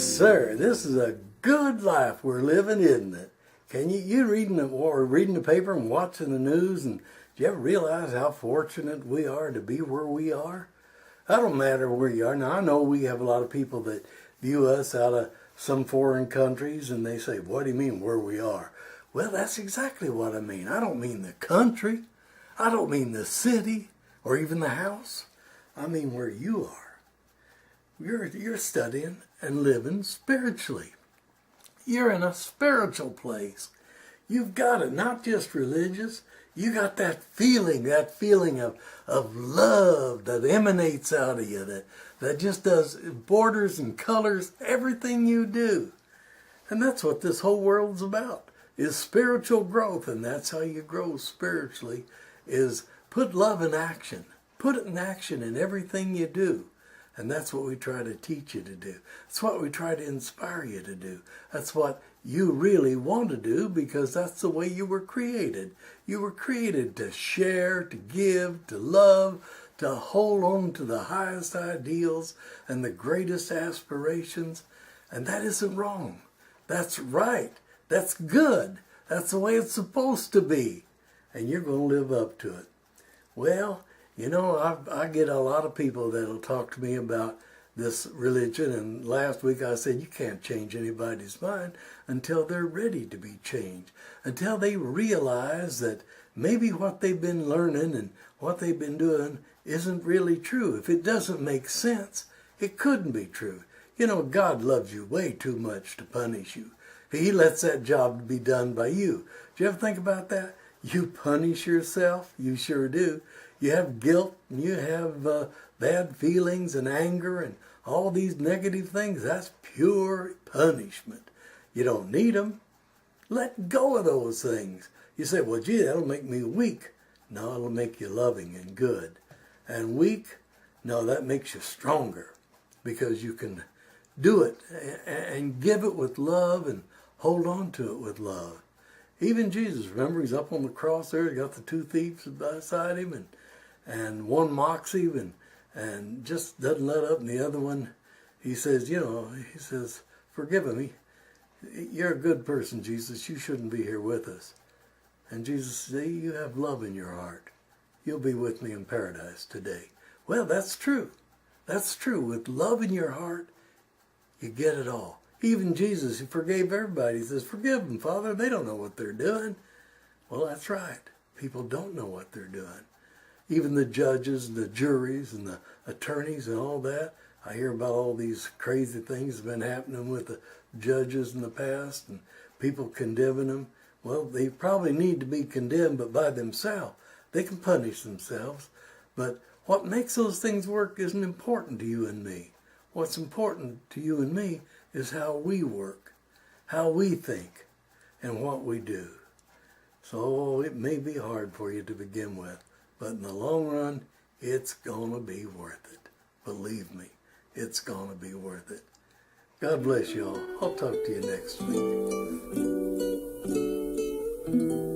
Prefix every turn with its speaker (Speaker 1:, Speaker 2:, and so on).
Speaker 1: sir. This is a good life we're living, isn't it? Can you reading the paper and watching the news, and do you ever realize how fortunate we are to be where we are? I don't matter where you are. Now I know we have a lot of people that view us out of some foreign countries, and they say, "What do you mean where we are?" Well, that's exactly what I mean. I don't mean the country. I don't mean the city or even the house. I mean where you are. You're studying and living spiritually. You're in a spiritual place. You've got it, not just religious. You got that feeling of love that emanates out of you, that just does borders and colors everything you do. And that's what this whole world's about, is spiritual growth. And that's how you grow spiritually, is put love in action. Put it in action in everything you do. And that's what we try to teach you to do. That's what we try to inspire you to do. That's what you really want to do, because that's the way you were created. You were created to share, to give, to love, to hold on to the highest ideals and the greatest aspirations. And that isn't wrong. That's right. That's good. That's the way it's supposed to be. And you're going to live up to it. Well, you know, I get a lot of people that'll talk to me about this religion, and last week I said you can't change anybody's mind until they're ready to be changed, until they realize that maybe what they've been learning and what they've been doing isn't really true. If it doesn't make sense, it couldn't be true. You know, God loves you way too much to punish you. He lets that job be done by you. Do you ever think about that? You punish yourself, you sure do. You have guilt, and you have bad feelings and anger and all these negative things. That's pure punishment. You don't need them. Let go of those things. You say, well, gee, that'll make me weak. No, it'll make you loving and good. And weak? No, that makes you stronger, because you can do it and give it with love and hold on to it with love. Even Jesus, remember, he's up on the cross there. He got the two thieves beside him, and one mocks him and just doesn't let up. And the other one, he says, forgive him. You're a good person, Jesus. You shouldn't be here with us. And Jesus said, you have love in your heart. You'll be with me in paradise today. Well, that's true. That's true. With love in your heart, you get it all. Even Jesus, he forgave everybody. He says, forgive them, Father. They don't know what they're doing. Well, that's right. People don't know what they're doing. Even the judges, the juries, and the attorneys and all that. I hear about all these crazy things that have been happening with the judges in the past and people condemning them. Well, they probably need to be condemned, but by themselves. They can punish themselves. But what makes those things work isn't important to you and me. What's important to you and me is how we work, how we think, and what we do. So it may be hard for you to begin with, but in the long run, it's going to be worth it. Believe me, it's going to be worth it. God bless you all. I'll talk to you next week.